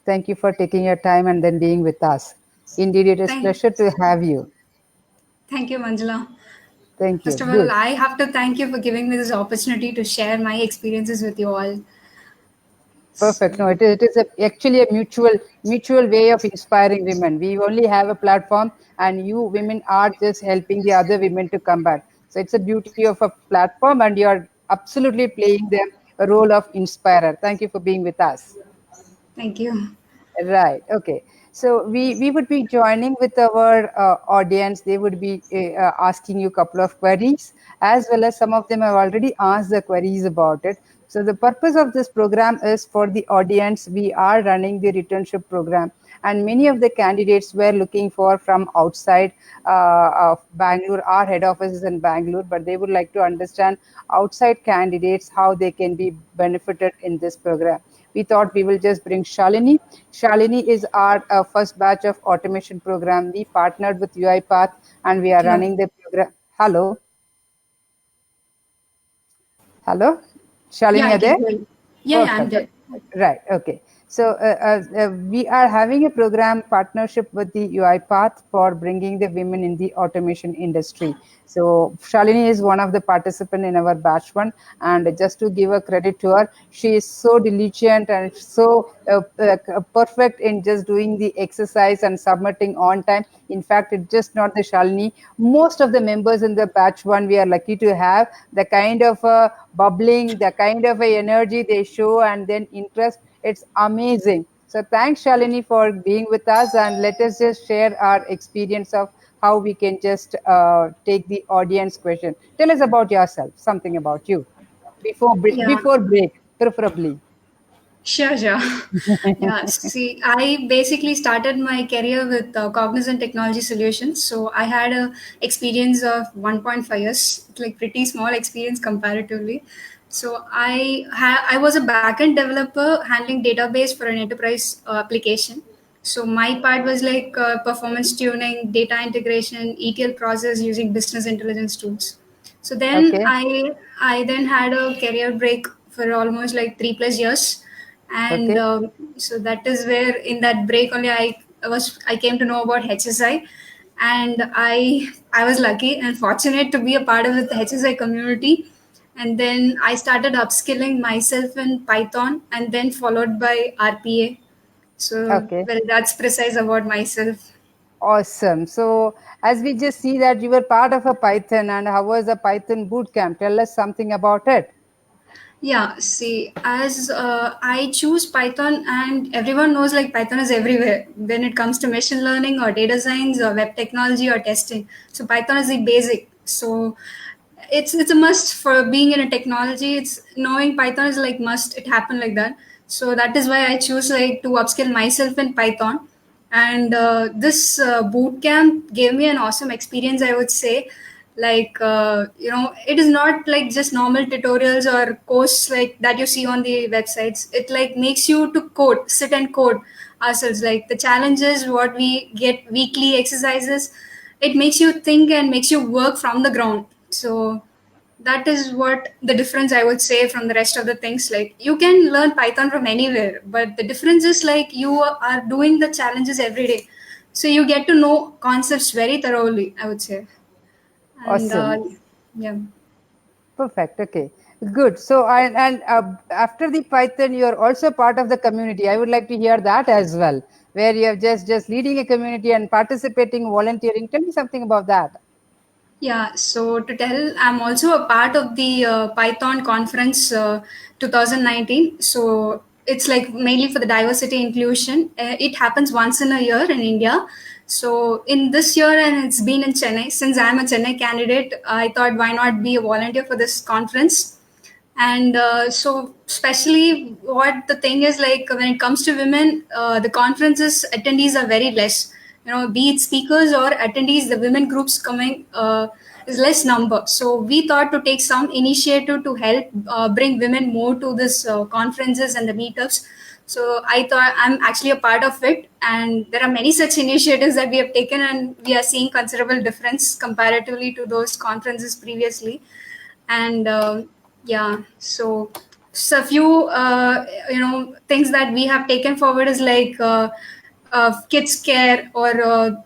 Thank you for taking your time and then being with us. Indeed, it is Thank, pleasure to have you. thank you, Manjula. Thank you. First of all, Good. I have to thank you for giving me this opportunity to share my experiences with you all. Perfect. No, So, actually a mutual way of inspiring women. We only have a platform, and you women are just helping the other women to come back. So it's a beauty of a platform, and you are absolutely playing the role of inspirer. Thank you for being with us. thank you. Right. Okay. So we would be joining with our audience. They would be asking you a couple of queries, as well as some of them have already asked the queries about it. So the purpose of this program is for the audience. We are running the returnship program, and many of the candidates were looking for from outside of Bangalore. Our head office is in Bangalore, but they would like to understand outside candidates how they can be benefited in this program. We thought we will just bring Shalini. Shalini is our first batch of automation program. We partnered with UiPath and we are Hello. running the program. Hello, hello, Yeah, Shalini, I are can there? hear you. Yeah, I'm Perfect. there. Right. Okay. So we are having a program partnership with the UiPath for bringing the women in the automation industry. So Shalini is one of the participant in our batch one, and just to give a credit to her, she is so diligent and so perfect in just doing the exercise and submitting on time. In fact, it's just not the Shalini. Most of the members in the batch one, we are lucky to have the kind of bubbling, the kind of energy they show, and then interest. It's amazing. So thanks, Shalini, for being with us, and let us just share our experience of how we can just take the audience question. Tell us about yourself, something about you Yeah, before break, preferably. sure, sure. Yeah, see, I basically started my career with Cognizant Technology Solutions. So I had a experience of 1.5 years, like pretty small experience comparatively. So I was a backend developer handling database for an enterprise application. So my part was like performance tuning, data integration, ETL process using business intelligence tools. So then Okay, I then had a career break for almost like 3 plus years, and okay, so that is where in that break only I came to know about HSI, and I was lucky and fortunate to be a part of the HSI community, and then I started upskilling myself in Python, and then followed by RPA. So okay. well, that's precise about myself. Awesome. So, as we just see that you were part of a Python, and how was the Python bootcamp? Tell us something about it. Yeah, see, as I choose Python, and everyone knows like Python is everywhere when it comes to machine learning or data science or web technology or testing. So Python is the basic. So it's a must for being in a technology. It's knowing Python is like must. It happened like that. So that is why I choose like to upskill myself in Python, and this boot camp gave me an awesome experience, I would say. Like it is not like just normal tutorials or course like that you see on the websites. It like makes you to code, sit and code ourselves, like the challenges what we get, weekly exercises. It makes you think and makes you work from the ground. So that is what the difference I would say from the rest of the things. Like you can learn Python from anywhere, but the difference is like you are doing the challenges every day, so you get to know concepts very thoroughly, I would say. And Awesome. yeah. Perfect. Okay. Good. So, and after the Python, you are also part of the community. I would like to hear that as well, where you have just leading a community and participating, volunteering. Tell me something about that. Yeah, so to tell, I'm also a part of the Python conference 2019. So it's like mainly for the diversity inclusion. It happens once in a year in India. So in this year, and it's been in Chennai. Since I'm a Chennai candidate, I thought why not be a volunteer for this conference. And so especially what the thing is, like when it comes to women, the conferences attendees are very less, be it speakers or attendees, the women groups coming is less number. So we thought to take some initiative to help bring women more to this conferences and the meetups. So I thought I'm actually a part of it, and there are many such initiatives that we have taken, and we are seeing considerable difference comparatively to those conferences previously. And yeah, so So a few things that we have taken forward is like kids care, or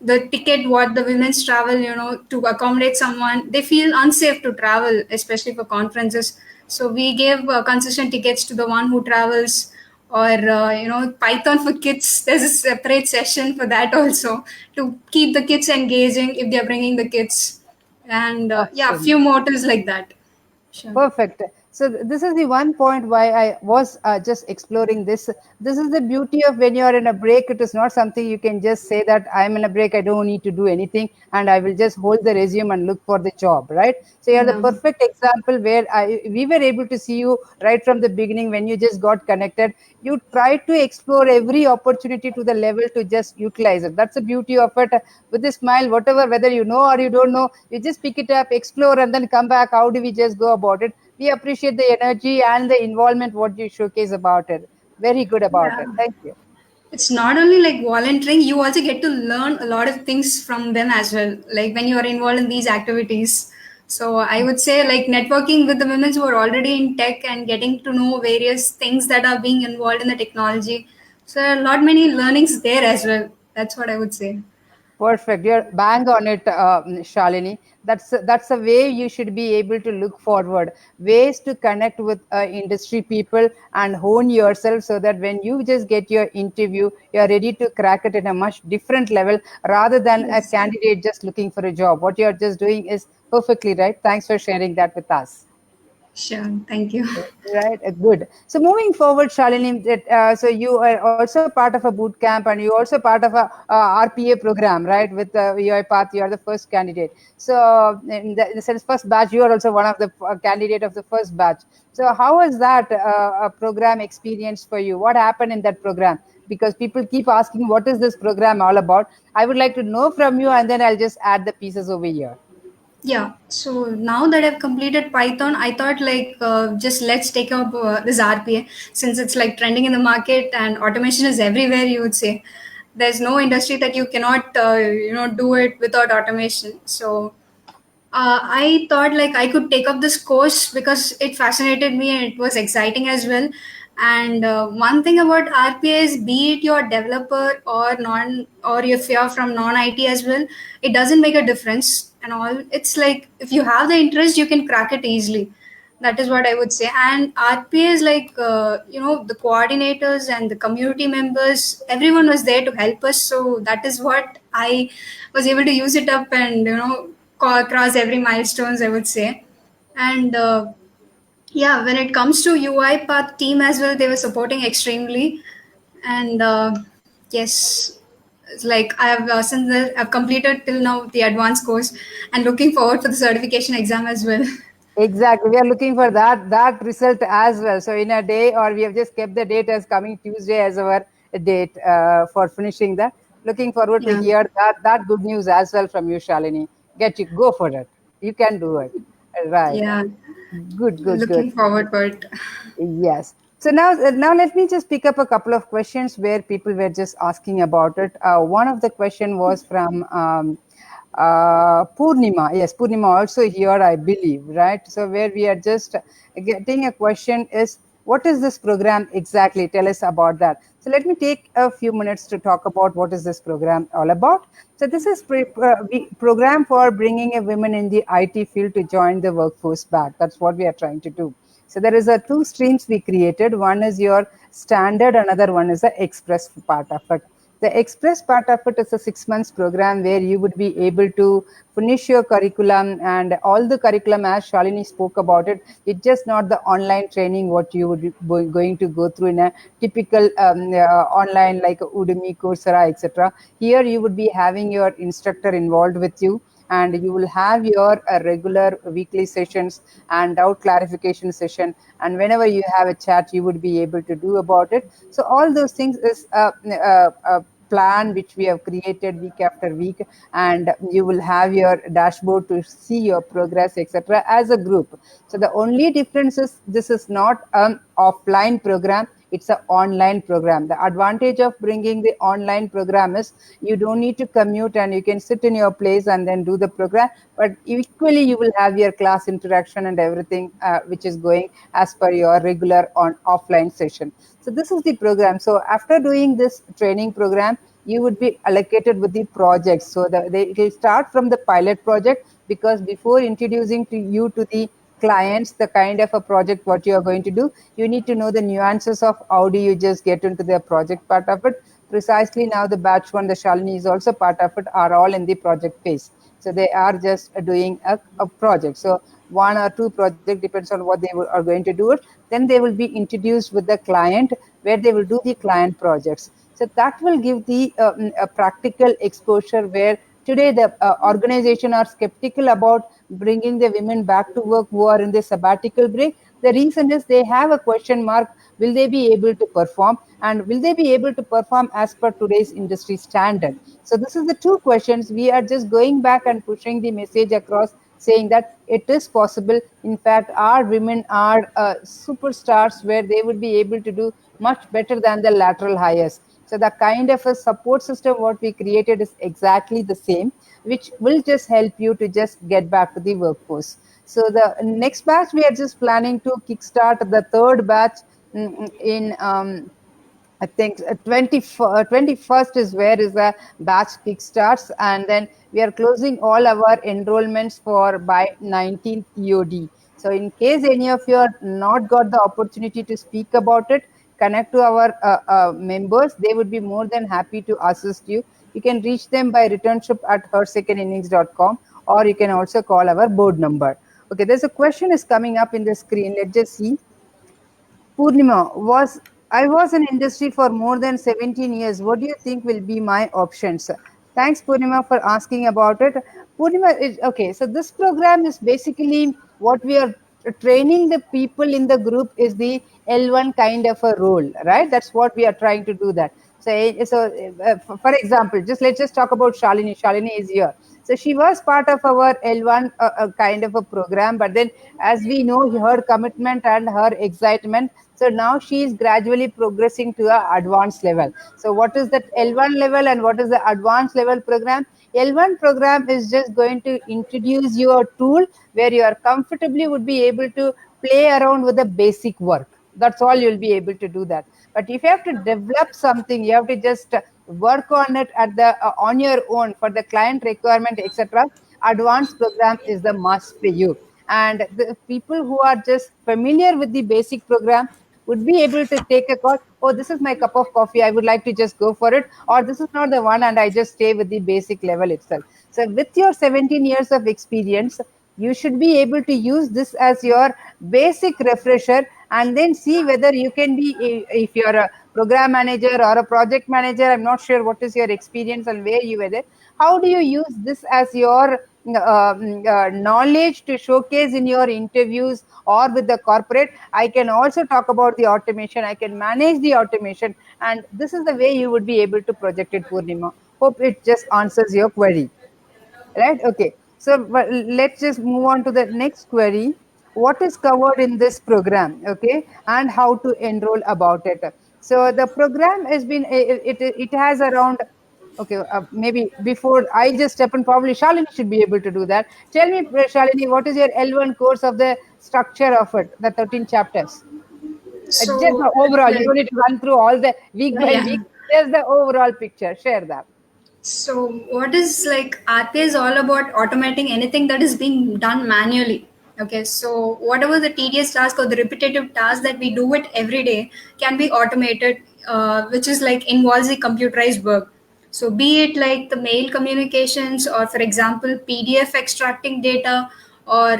the ticket what the women's travel, to accommodate someone they feel unsafe to travel, especially for conferences. So we gave concession tickets to the one who travels, or Python for kids. There's a separate session for that also, to keep the kids engaging if they're bringing the kids. And yeah, a Awesome. few motors like that. Sure. Perfect. So this is the one point why I was just exploring this. This is the beauty of when you are in a break. It is not something you can just say that I'm in a break. I don't need to do anything, and I will just hold the resume and look for the job. Right. So you are the Yeah. perfect example where we were able to see you right from the beginning when you just got connected. You tried to explore every opportunity to the level to just utilize it. That's the beauty of it. With a smile, whatever, whether you know or you don't know, you just pick it up, explore, and then come back. How do we just go about it? We appreciate the energy and the involvement what you showcase about it. Very good about Yeah. it. Thank you. It's not only like volunteering, you also get to learn a lot of things from them as well, like when you are involved in these activities. So I would say like networking with the women who are already in tech and getting to know various things that are being involved in the technology. So a lot many learnings there as well. That's what I would say. Perfect. You're bang on it, Shalini. That's a way you should be able to look forward. Ways to connect with industry people and hone yourself so that when you just get your interview, you're ready to crack it in a much different level rather than a Yes. candidate just looking for a job. What you're just doing is perfectly right. Thanks for sharing that with us. Sure. Thank you. Right, good. So moving forward, Shalini, so you are also part of a boot camp and you also part of a RPA program, right? With UiPath, you are the first candidate. So in the sense, first batch, you are also one of the candidate of the first batch. So how was that a program experience for you? What happened in that program? Because people keep asking, what is this program all about? I would like to know from you, and then I'll just add the pieces over here. Yeah, so now that I've completed Python, I thought like just let's take up this RPA, since it's like trending in the market and automation is everywhere. You would say there's no industry that you cannot do it without automation. So I thought like I could take up this course because it fascinated me and it was exciting as well. And one thing about RPA is, be it your developer or non, or if you're from non IT as well, it doesn't make a difference and all. It's like if you have the interest, you can crack it easily. That is what I would say. And RPA is like the coordinators and the community members. Everyone was there to help us. So that is what I was able to use it up and cross every milestones, I would say. And yeah, when it comes to UiPath team as well, they were supporting extremely. And yes, it's like I have I've completed till now the advanced course and looking forward for the certification exam as well. Exactly. We are looking for that result as well. So in a day, or we have just kept the date as coming Tuesday as our date for finishing that. Looking forward to Yeah, hear that good news as well from you, Shalini. Go for it. You can do it. Right. yeah, Good, good, good. looking forward for it. Yes. So now let me just pick up a couple of questions where people were just asking about it. One of the question was from Purnima. Yes, Purnima also here, I believe, right? So where we are just getting a question is, what is this program exactly? Tell us about that. So let me take a few minutes to talk about what is this program all about. So this is program for bringing a women in the IT field to join the workforce back. That's what we are trying to do. So there is a two streams we created. One is your standard, another one is the express part of it. The express part of it is a 6 months program where you would be able to finish your curriculum and all the curriculum as Shalini spoke about it. It's just not the online training what you would be going to go through in a typical online like Udemy, Coursera, etc. Here you would be having your instructor involved with you, and you will have your regular weekly sessions and doubt clarification session, and whenever you have a chat you would be able to do about it. So all those things is a plan which we have created week after week, and you will have your dashboard to see your progress, etc., as a group. So the only difference is this is not an offline program. It's an online program. The advantage of bringing the online program is you don't need to commute and you can sit in your place and then do the program, but equally you will have your class interaction and everything which is going as per your regular on offline session. So this is the program. So after doing this training program, you would be allocated with the projects. So it will start from the pilot project, because before introducing to you to the clients the kind of a project what you are going to do, you need to know the nuances of how do you just get into the project part of it. Precisely now the batch one, the Shalini is also part of it, are all in the project phase. So they are just doing a project. So one or two project depends on what are going to do it. Then they will be introduced with the client, where they will do the client projects. So that will give the a practical exposure, where today the organization are skeptical about bringing the women back to work who are in the sabbatical break. The reason is they have a question mark: will they be able to perform, and will they be able to perform as per today's industry standard? So this is the two questions. We are just going back and pushing the message across, saying that it is possible. In fact, our women are superstars, where they would be able to do much better than the lateral hires. So the kind of a support system what we created is exactly the same, which will just help you to just get back to the workforce. So the next batch, we are just planning to kickstart the third batch in I think 21st is where is the batch kick starts, and then we are closing all our enrollments for by 19th EOD. So in case any of you are not got the opportunity to speak about it, connect to our members. They would be more than happy to assist you. You can reach them by returnship at hersecondinnings.com, or you can also call our board number. Okay, there's a question is coming up in the screen. Let's just see. Purnima, I was in industry for more than 17 years. What do you think will be my options? Thanks, Purnima, for asking about it. Purnima, okay, so this program is basically what we are training the people in the group is the L1 kind of a role, right? That's what we are trying to do that. For example, let's just talk about Shalini. Shalini is here. So she was part of our L1 kind of a program, but then as we know her commitment and her excitement, so now she is gradually progressing to a advanced level. So what is that L1 level and what is the advanced level program? L1 program is just going to introduce you a tool where you are comfortably would be able to play around with the basic work. That's all you'll be able to do that. But if you have to develop something, you have to just work on it at the on your own for the client requirement, etc. Advanced program is the must for you. And the people who are just familiar with the basic program would be able to take a call. Oh, this is my cup of coffee, I would like to just go for it, or this is not the one and I just stay with the basic level itself. So with your 17 years of experience, you should be able to use this as your basic refresher, and then see whether you can be, if you're a program manager or a project manager, I'm not sure what is your experience and where you were there, how do you use this as your knowledge to showcase in your interviews or with the corporate. I can also talk about the automation, I can manage the automation, and this is the way you would be able to project it, Purnima. Hope it just answers your query. Right? Okay. So let's just move on to the next query. What is covered in this program? Okay, and how to enroll about it. So the program has been it has around. Okay, maybe before I just step in, probably Shalini should be able to do that. Tell me, Shalini, what is your L1 course of the structure of it, the 13 chapters? Just So, the overall. You like, don't need to run through all the week by yeah. week. Just the overall picture. Share that. So, what is like RPA is all about automating anything that is being done manually. Okay, so whatever the tedious task or the repetitive task that we do it every day can be automated, which is like involves the computerized work. So, be it like the mail communications, or for example, PDF extracting data, or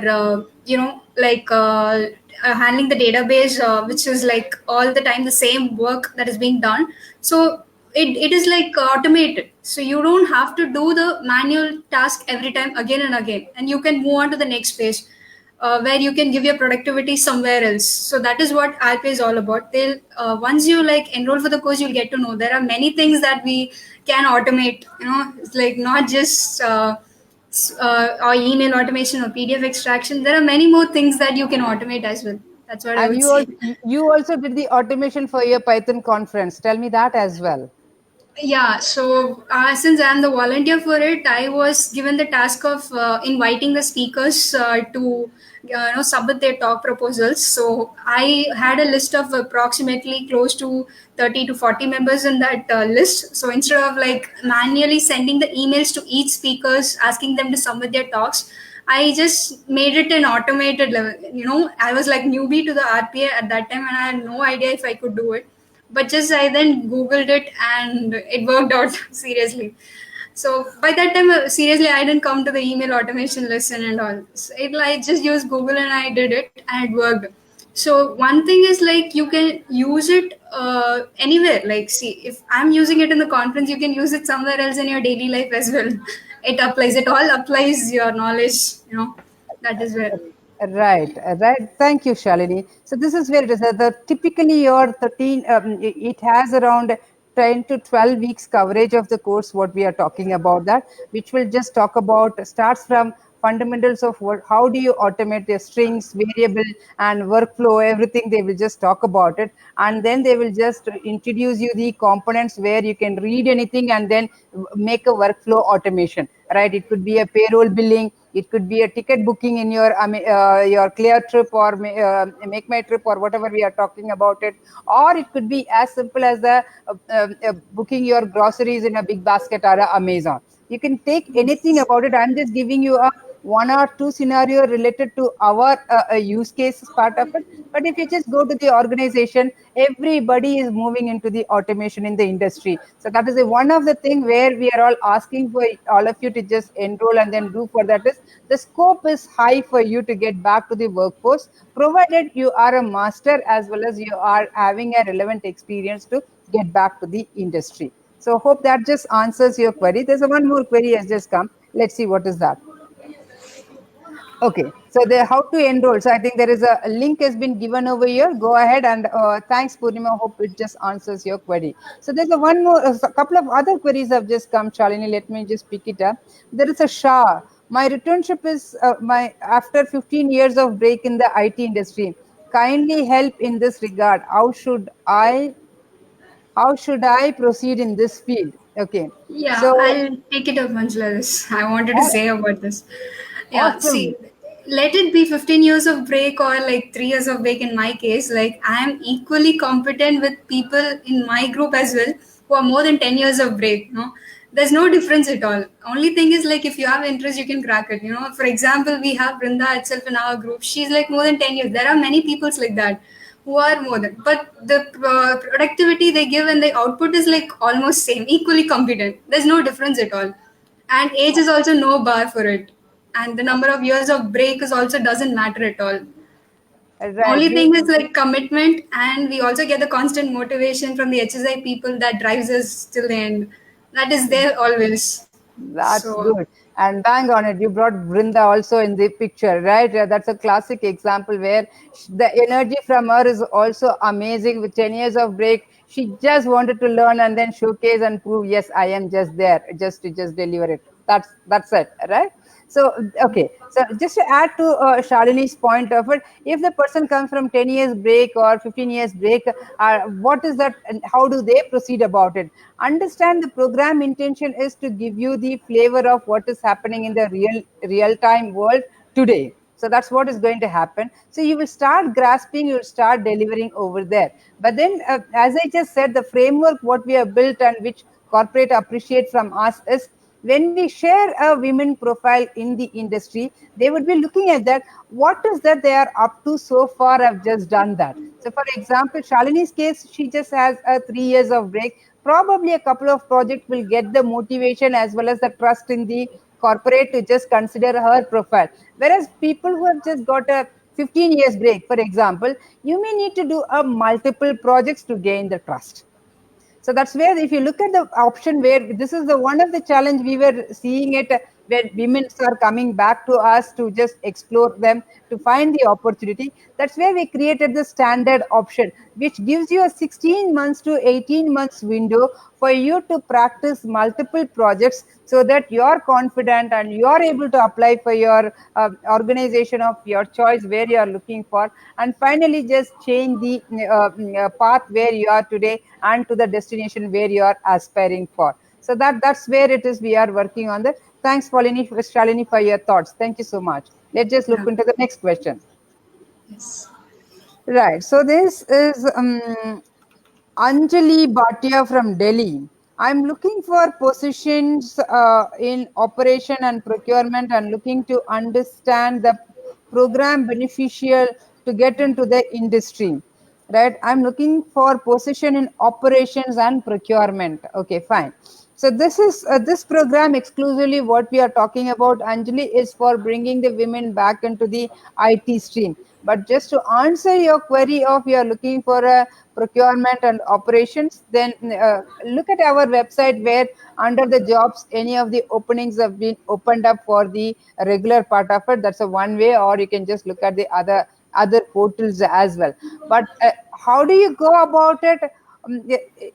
handling the database, which is like all the time the same work that is being done. So it is like automated, so you don't have to do the manual task every time again and again, and you can move on to the next phase, where you can give your productivity somewhere else. So that is what RPA is all about. They'll once you like enroll for the course, you'll get to know there are many things that we can automate. It's like not just or email automation or PDF extraction. There are many more things that you can automate as well. That's what I And would say. you also did the automation for your Python conference. Tell me that as well. Yeah, so since I'm the volunteer for it, I was given the task of inviting the speakers to submit their talk proposals. So I had a list of approximately close to 30 to 40 members in that list. So instead of like manually sending the emails to each speakers asking them to submit their talks, I just made it an automated level. I was like newbie to the RPA at that time, and I had no idea if I could do it, but just I then googled it and it worked out. Seriously. So by that time, seriously, I didn't come to the email automation lesson and all. So I just used Google and I did it and it worked. So one thing is like you can use it anywhere. Like, see, if I'm using it in the conference, you can use it somewhere else in your daily life as well. It applies. It all applies your knowledge. That is where. Right, right. Thank you, Shalini. So this is where it is. Typically, your 13, it has around 10 to 12 weeks coverage of the course, what we are talking about that, which will just talk about, starts from fundamentals of how do you automate the strings, variable, and workflow, everything they will just talk about it. And then they will just introduce you the components where you can read anything and then make a workflow automation, right? It could be a payroll billing, it could be a ticket booking in your Clear trip or Make My Trip or whatever we are talking about it, or it could be as simple as booking your groceries in a big basket or a Amazon. You can take anything about it. I'm just giving you a one or two scenario related to our use case part of it. But if you just go to the organization, everybody is moving into the automation in the industry. So that is one of the thing where we are all asking for all of you to just enroll and then do for that is the scope is high for you to get back to the workforce, provided you are a master as well as you are having a relevant experience to get back to the industry. So hope that just answers your query. There's a one more query has just come. Let's see what is that. Okay, so the how to enroll. So I think there is a link has been given over here. Go ahead and thanks, Purnima. Hope it just answers your query. So there's a one more, a couple of other queries have just come, Shalini. Let me just pick it up. There is a Shah. My returnship is my after 15 years of break in the IT industry. Kindly help in this regard. How should I proceed in this field? Okay, Yeah, so I'll take it up once, Laris. I wanted to say about this. Yeah, see, awesome. let it be 15 years of break or like 3 years of break in my case. Like, I am equally competent with people in my group as well who are more than 10 years of break. There's no difference at all. Only thing is, like, if you have interest, you can crack it. For example, we have Brinda itself in our group. She's like more than 10 years. There are many peoples like that who are more than, but the productivity they give and the output is like almost same, equally competent. There's no difference at all, and age is also no bar for it, and the number of years of break is also doesn't matter at all. Right, Only thing is you. like commitment, and we also get the constant motivation from the HSI people that drives us till the end. That is there always. That's So good. And bang on it. You brought Brinda also in the picture, right? That's a classic example where the energy from her is also amazing with 10 years of break. She just wanted to learn and then showcase and prove, yes, I am just there, just to just deliver it. That's it, right? So, okay. So, just to add to Shalini's point of it, if the person comes from 10 years break or 15 years break, what is that and how do they proceed about it? Understand the program intention is to give you the flavor of what is happening in the real time world today. So that's what is going to happen. So you will start grasping, you'll start delivering over there. But then, as I just said, the framework what we have built and which corporate appreciate from us is when we share a women profile in the industry, they would be looking at that. What is that they are up to so far? I've just done that. So, for example, Shalini's case, she just has a 3 years of break. Probably a couple of projects will get the motivation as well as the trust in the corporate to just consider her profile. Whereas people who have just got a 15 years break, for example, you may need to do a multiple projects to gain the trust. So that's where if you look at the option where this is the one of the challenge we were seeing it where women are coming back to us to just explore them, to find the opportunity. That's where we created the standard option, which gives you a 16 months to 18 months window for you to practice multiple projects, so that you're confident and you're able to apply for your organization of your choice where you are looking for, and finally just change the path where you are today and to the destination where you are aspiring for. So that's where it is we are working on that. Thanks, Shalini, for your thoughts. Thank you so much. Let's just look Yeah. into the next question. Yes. Right. So this is Anjali Bhatia from Delhi. I'm looking for positions in operation and procurement and looking to understand the program beneficial to get into the industry. Right. I'm looking for position in operations and procurement. Okay, fine. So this is this program exclusively what we are talking about, Anjali, is for bringing the women back into the IT stream. But just to answer your query of you are looking for a procurement and operations, then look at our website where under the jobs any of the openings have been opened up for the regular part of it. That's a one way, or you can just look at the other portals as well. But how do you go about it?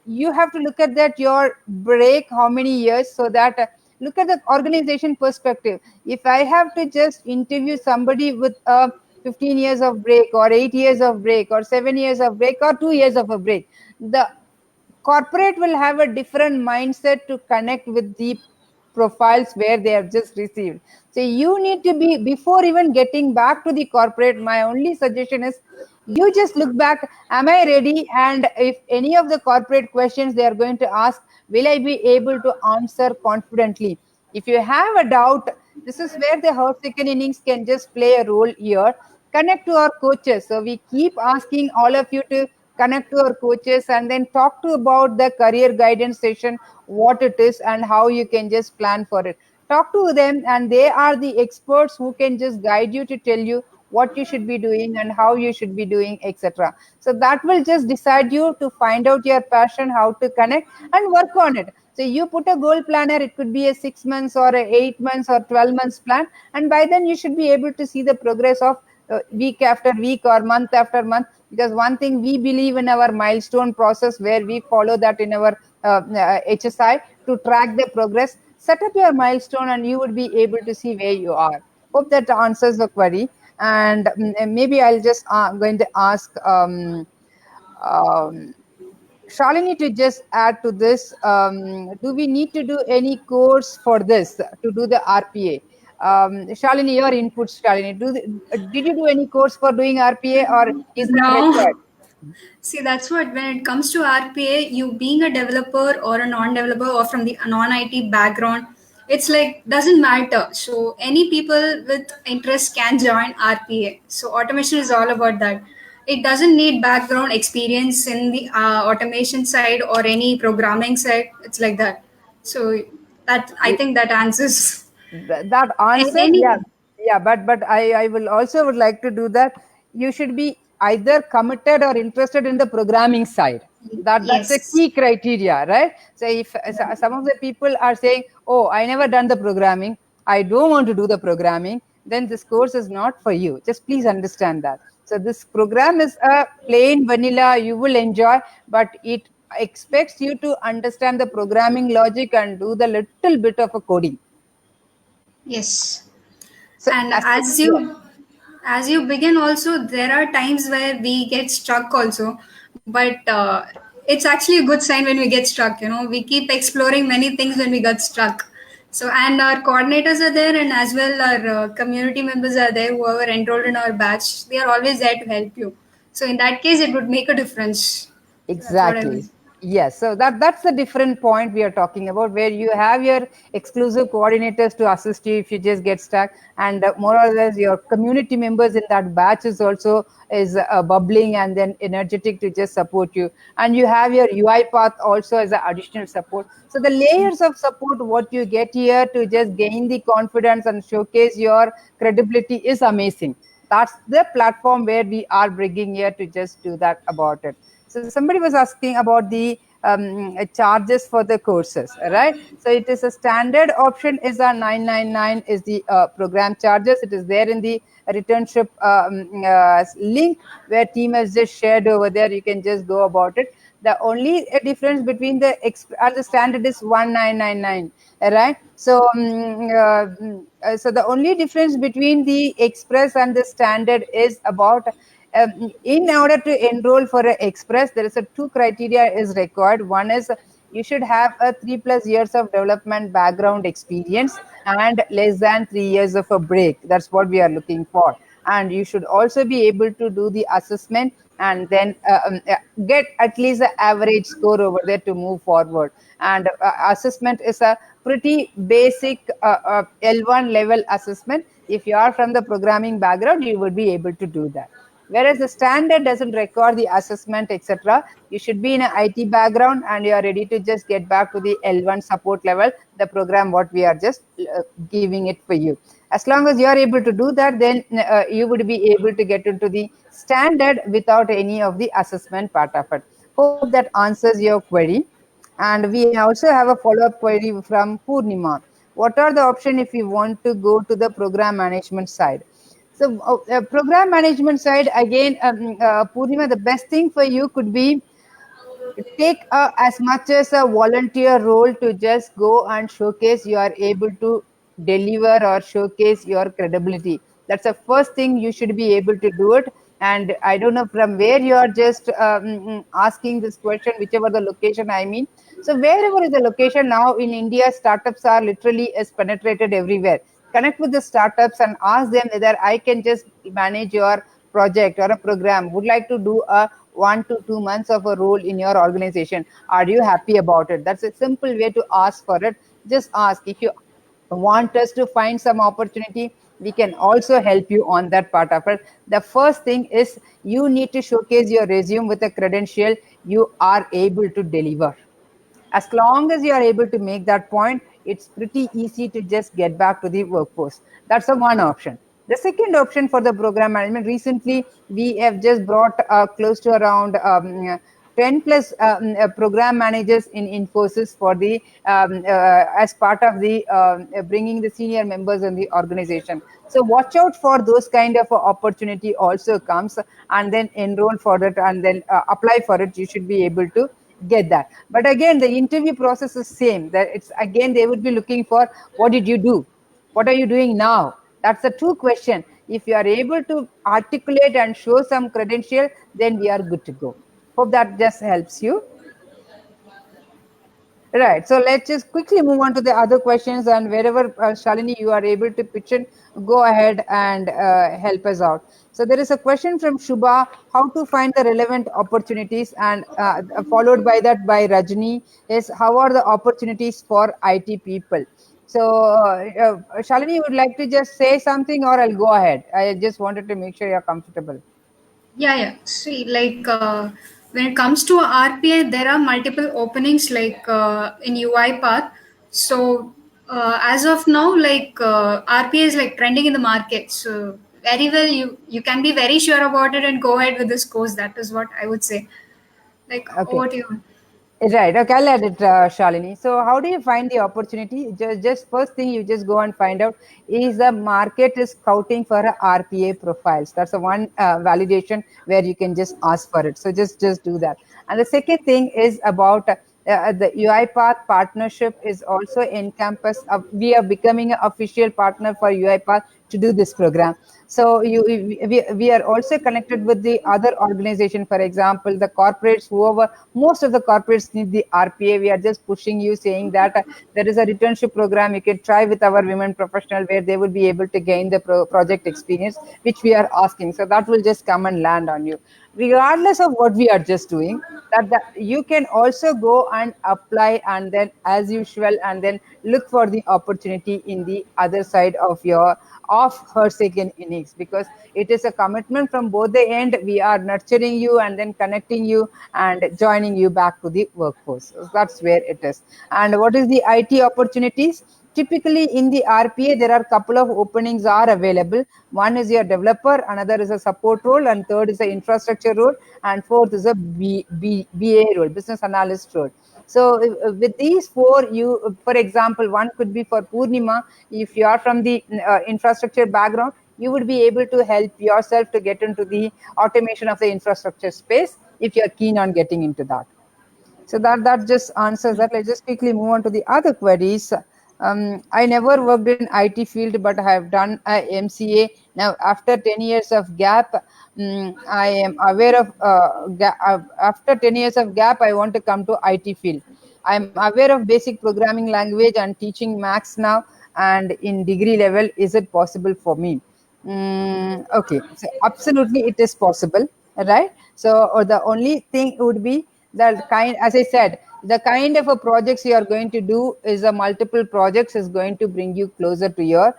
You have to look at that your break how many years, so that look at the organization perspective. If I have to just interview somebody with a 15 years of break or 8 years of break or 7 years of break or 2 years of a break, the corporate will have a different mindset to connect with the profiles where they have just received. So you need to be, before even getting back to the corporate, my only suggestion is you just look back, am I ready? And if any of the corporate questions they are going to ask, will I be able to answer confidently? If you have a doubt, this is where the Her Second Innings can just play a role here. Connect to our coaches. So we keep asking all of you to connect to our coaches and then talk to about the career guidance session, what it is and how you can just plan for it. Talk to them, and they are the experts who can just guide you to tell you what you should be doing and how you should be doing, etc. So that will just decide you to find out your passion, how to connect and work on it. So you put a goal planner, it could be a 6 months or a 8 months or 12 months plan, and by then you should be able to see the progress of week after week or month after month. Because one thing we believe in our milestone process, where we follow that in our HSI to track the progress. Set up your milestone and you would be able to see where you are. Hope that answers the query. And maybe I'll just going to ask um, Shalini to just add to this. Do we need to do any course for this to do the RPA? Shalini, your inputs, Shalini. Did you do any course for doing RPA, or is that No. required? See, that's what, when it comes to RPA, you being a developer or a non-developer or from the non-IT background, it's like doesn't matter. So any people with interest can join RPA. So automation is all about that. It doesn't need background experience in the automation side or any programming side. It's like that. So that, I think that answers That answer, yeah, any. yeah, but I will also would like to do that. You should be either committed or interested in the programming side. That's a Yes. key criteria, right? So if some of the people are saying, oh, I never done the programming, I don't want to do the programming, then this course is not for you. Just please understand that. So this program is a plain vanilla, you will enjoy, but it expects you to understand the programming logic and do the little bit of a coding. Yes. So And as as yeah, you begin also, there are times where we get stuck also, but it's actually a good sign when we get stuck. We keep exploring many things when we got stuck. So, and our coordinators are there, and as well our community members are there who are enrolled in our batch. They are always there to help you. So in that case, it would make a difference. So that's what I exactly. would. Yes, so that's the different point we are talking about, where you have your exclusive coordinators to assist you if you just get stuck, and more or less your community members in that batch is also is bubbling and then energetic to just support you, and you have your UiPath also as an additional support. So the layers of support what you get here to just gain the confidence and showcase your credibility is amazing. That's the platform where we are bringing here to just do that about it. So somebody was asking about the charges for the courses, right? So it is a standard option is a 999 is the program charges. It is there in the returnship link where team has just shared over there. You can just go about it. The only difference between the and the standard is 1999, right? So so the only difference between the express and the standard is about in order to enroll for a express, there is a two criteria is required. One is you should have a 3+ years of development background experience and less than 3 years of a break. That's what we are looking for. And you should also be able to do the assessment and then get at least the average score over there to move forward. And assessment is a pretty basic L1 level assessment. If you are from the programming background, you would be able to do that. Whereas the standard doesn't record the assessment, etc. You should be in an IT background and you are ready to just get back to the L1 support level, the program what we are just giving it for you. As long as you are able to do that, then you would be able to get into the standard without any of the assessment part of it. Hope that answers your query. And we also have a follow-up query from Purnima. What are the options if you want to go to the program management side? So, program management side again, Purnima, the best thing for you could be take as much as a volunteer role to just go and showcase you are able to deliver or showcase your credibility. That's the first thing you should be able to do it. And I don't know from where you are just asking this question, whichever the location I mean. So wherever is the location now in India, startups are literally is penetrated everywhere. Connect with the startups and ask them whether I can just manage your project or a program. Would like to do a 1 to 2 months of a role in your organization. Are you happy about it? That's a simple way to ask for it. Just ask. If you want us to find some opportunity, we can also help you on that part of it. The first thing is you need to showcase your resume with a credential you are able to deliver. As long as you are able to make that point, it's pretty easy to just get back to the workforce. That's the one option. The second option for the program management, recently we have just brought close to around 10 plus program managers in Infosys for the as part of the bringing the senior members in the organization. So watch out for those kind of opportunity also comes, and then enroll for it and then apply for it. You should be able to get that. But again, the interview process is same. That it's again they would be looking for what did you do, what are you doing now. That's the two question. If you are able to articulate and show some credential, then we are good to go. Hope that just helps you. Right. So let's just quickly move on to the other questions, and wherever Shalini you are able to pitch in, go ahead and help us out. So there is a question from Shubha: how to find the relevant opportunities, and followed by that by Rajni is how are the opportunities for IT people. So Shalini, you would like to just say something, or I'll go ahead. I just wanted to make sure you're comfortable. Yeah, yeah. See, like when it comes to RPA, there are multiple openings like in UiPath. So as of now, like RPA is like trending in the market. So very well, you can be very sure about it and go ahead with this course. That is what I would say. Like Okay. over to you. Right. Okay, I'll add it, Shalini. So, how do you find the opportunity? Just first thing you just go and find out is the market is scouting for a RPA profiles. That's the one validation where you can just ask for it. So, just do that. And the second thing is about the UiPath partnership is also encompass. We are becoming an official partner for UiPath to do this program. So we are also connected with the other organization. For example, the corporates, whoever, most of the corporates need the RPA. We are just pushing you, saying that there is a returnship program you can try with our women professional, where they will be able to gain the project experience, which we are asking. So that will just come and land on you, regardless of what we are just doing. That you can also go and apply, and then as usual, and then look for the opportunity in the other side of your of Her Second Innings, because it is a commitment from both the end. We are nurturing you and then connecting you and joining you back to the workforce. So that's where it is. And what is the IT opportunities? typically in the RPA there are a couple of openings are available. One is your developer, another is a support role, and third is the infrastructure role, and fourth is a BA role, business analyst role. So with these four, you, for example, one could be for Purnima. If you are from the infrastructure background, you would be able to help yourself to get into the automation of the infrastructure space if you are keen on getting into that. So that just answers that. Let's just quickly move on to the other queries. I never worked in IT field, but I have done a MCA. Now, after 10 years of gap, I am aware of after 10 years of gap, I want to come to IT field. I am aware of basic programming language and teaching Max now, and in degree level, is it possible for me? Okay, so absolutely it is possible, right? So or the only thing would be the kind, as I said, the kind of a projects you are going to do is a multiple projects is going to bring you closer to your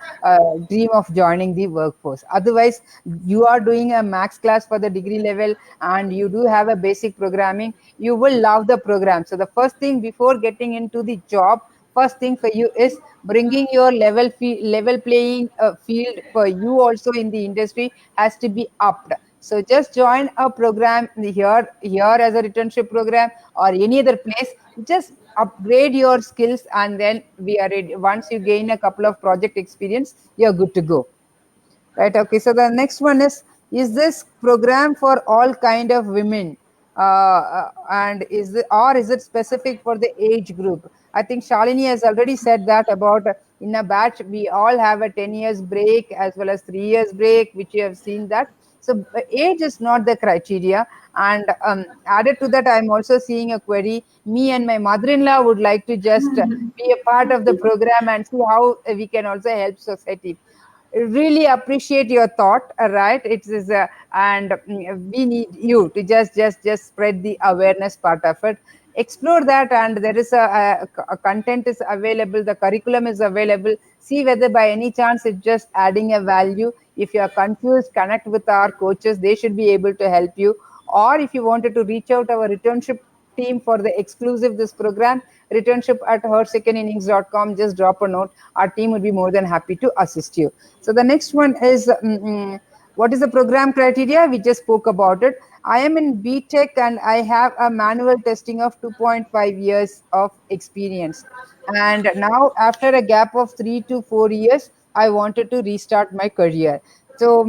dream of joining the workforce. Otherwise, you are doing a max class for the degree level and you do have a basic programming, you will love the program. So the first thing before getting into the job, first thing for you is bringing your level playing field for you also in the industry has to be upped. So just join a program here as a returnship program or any other place. Just upgrade your skills, and then we are ready. Once you gain a couple of project experience, you're good to go. Right. Okay. So the next one is this program for all kind of women, and is it specific for the age group? I think Shalini has already said that about in a batch we all have a 10 years break as well as 3 years break, which you have seen that. So age is not the criteria. And added to that, I'm also seeing a query. Me and my mother-in-law would like to just be a part of the program and see how we can also help society. Really appreciate your thought, right? It is and we need you to just spread the awareness part of it. Explore that, and there is a content is available, the curriculum is available. See whether by any chance it's just adding a value. If you are confused, connect with our coaches, they should be able to help you. Or if you wanted to reach out our returnship team for the exclusive this program, returnship at hersecondinnings.com, just drop a note. Our team would be more than happy to assist you. So the next one is what is the program criteria? We just spoke about it. I am in BTech and I have a manual testing of 2.5 years of experience. And now, after a gap of 3 to 4 years, I wanted to restart my career. So,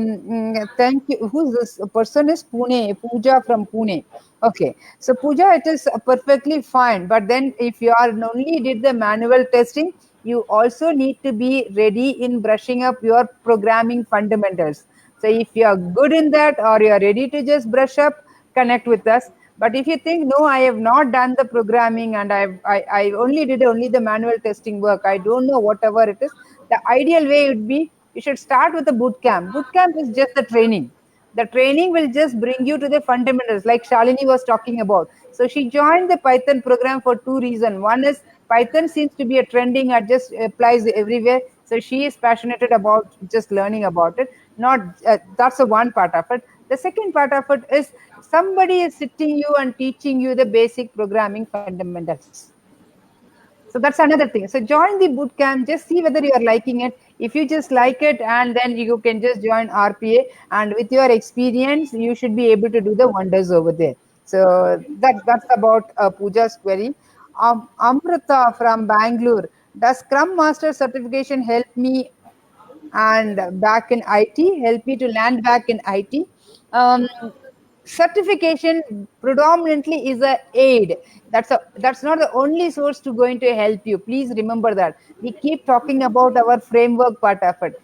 thank you. Who's this person? Is Pune, Pooja from Pune. Okay, so Pooja, it is perfectly fine. But then, if you are only did the manual testing, you also need to be ready in brushing up your programming fundamentals. So if you are good in that or you are ready to just brush up, connect with us. But if you think, no, I have not done the programming and I only did only the manual testing work, I don't know whatever it is, the ideal way would be you should start with a boot camp. Boot camp is just the training. The training will just bring you to the fundamentals, like Shalini was talking about. So she joined the Python program for two reasons. One is Python seems to be a trending and just applies everywhere. So she is passionate about just learning about it. Not that's the one part of it. The second part of it is somebody is sitting you and teaching you the basic programming fundamentals. So that's another thing. So join the boot camp, just see whether you are liking it. If you just like it, and then you can just join RPA, and with your experience, you should be able to do the wonders over there. So that's about Pooja's query. Amrita from Bangalore, does Scrum Master certification help me and back in IT, help me to land back in IT? Um, Certification predominantly is a aid. That's not the only source to going to help you. Please remember that. We keep talking about our framework part of it.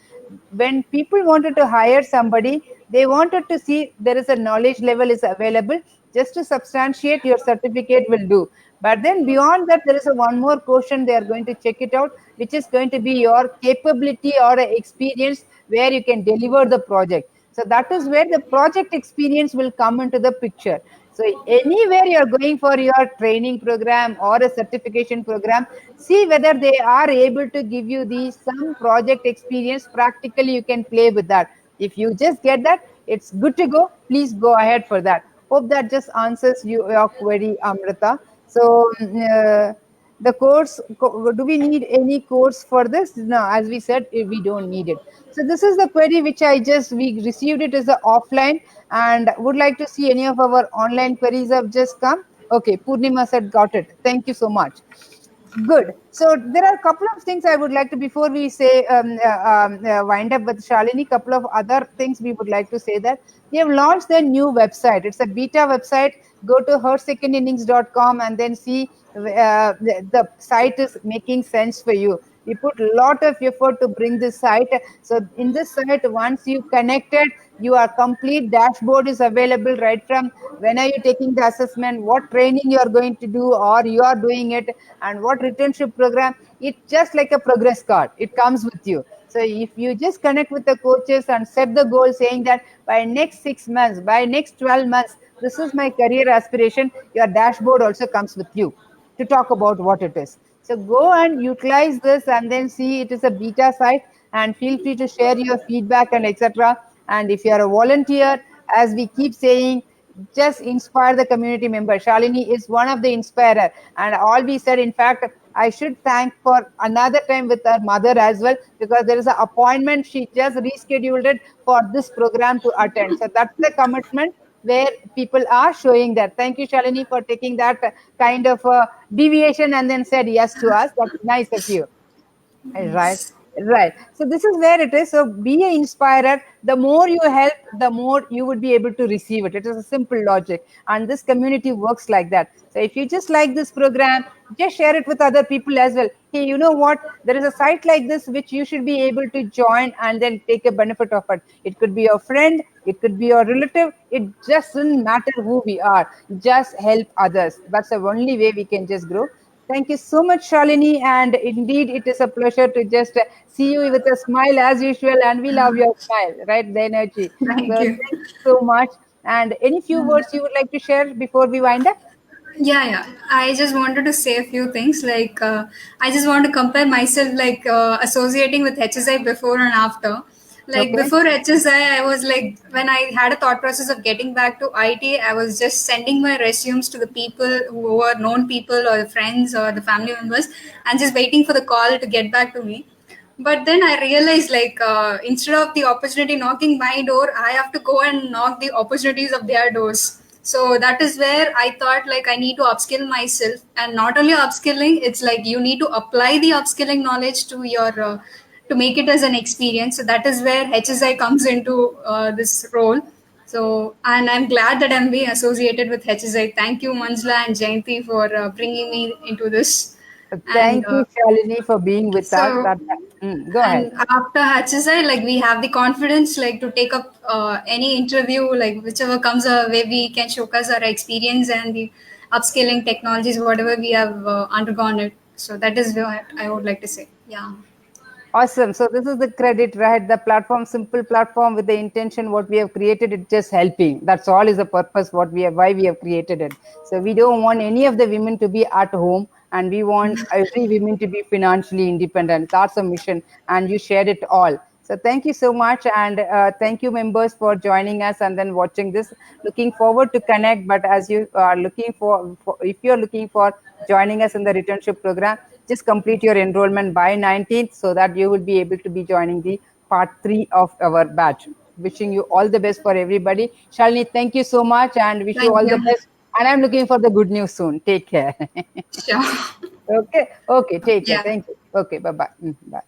When people wanted to hire somebody, they wanted to see there is a knowledge level is available. Just to substantiate your certificate will do. But then beyond that, there is a one more question they are going to check it out, which is going to be your capability or experience where you can deliver the project. So that is where the project experience will come into the picture. So anywhere you are going for your training program or a certification program, see whether they are able to give you the some project experience. Practically, you can play with that. If you just get that, it's good to go. Please go ahead for that. Hope that just answers your query, Amrita. So The course, do we need any course for this? No, as we said, we don't need it. So this is the query which we received it as a offline, and would like to see any of our online queries have just come. Okay, Purnima said got it. Thank you so much. Good. So there are a couple of things I would like to, before we say wind up with Shalini, couple of other things we would like to say that they have launched their new website. It's a beta website. Go to hersecondinnings.com and then see the site is making sense for you. We put a lot of effort to bring this site. So in this site, once you connected, your complete dashboard is available right from when are you taking the assessment, what training you are going to do, or you are doing it, and what returnship program. It's just like a progress card. It comes with you. So if you just connect with the coaches and set the goal saying that by next 6 months, by next 12 months, this is my career aspiration, your dashboard also comes with you to talk about what it is. So go and utilize this and then see it is a beta site, and feel free to share your feedback and etc. And if you are a volunteer, as we keep saying, just inspire the community member. Shalini is one of the inspirer, and all we said, in fact, I should thank for another time with her mother as well, because there is an appointment. She just rescheduled it for this program to attend. So that's the commitment where people are showing that. Thank you, Shalini, for taking that kind of deviation and then said yes to us. That's nice of you. Right, Yes. right. So this is where it is. So be an inspirer. The more you help, the more you would be able to receive it. It is a simple logic. And this community works like that. So if you just like this program, just share it with other people as well. Hey, you know what? There is a site like this which you should be able to join and then take a benefit of it. It could be your friend, it could be your relative. It just doesn't matter who we are. Just help others. That's the only way we can just grow. Thank you so much, Shalini. And indeed, it is a pleasure to just see you with a smile as usual. And we love your smile, right? The energy. So Thank you. thank you so much. And any few words you would like to share before we wind up? Yeah, yeah. I just wanted to say a few things. I just want to compare myself, associating with HSI before and after. Like, Okay. before HSI, I was like, when I had a thought process of getting back to IT, I was just sending my resumes to the people who were known people or the friends or the family members, and just waiting for the call to get back to me. But then I realized, instead of the opportunity knocking my door, I have to go and knock the opportunities of their doors. So that is where I thought, like, I need to upskill myself, and not only upskilling, it's like you need to apply the upskilling knowledge to your to make it as an experience. So that is where HSI comes into this role. So, and I'm glad that I'm being associated with HSI. Thank you, Manjula and Jayanti, for bringing me into this. And Thank you, Shalini, for being with us. so, Go ahead. and after HSI, like, we have the confidence, like, to take up any interview, like whichever comes our way, we can showcase our experience and the upscaling technologies, whatever we have undergone it. So that is what I would like to say. Yeah. Awesome. So this is the credit, right? The platform, simple platform with the intention, what we have created, it just helping. That's all is the purpose, what we have, why we have created it. So we don't want any of the women to be at home, and we want every women to be financially independent. That's a mission, and you shared it all. So thank you so much, and thank you members for joining us and then watching this. Looking forward to connect, but as you are looking for if you are looking for joining us in the returnship program, just complete your enrollment by 19th so that you will be able to be joining the part 3 of our batch. Wishing you all the best for everybody. Shalini, thank you so much and wish you Thank all the you. best. And I'm looking for the good news soon. Take care. Sure. Okay. Okay. Take care. Yeah. Thank you. Okay. Bye bye. Bye.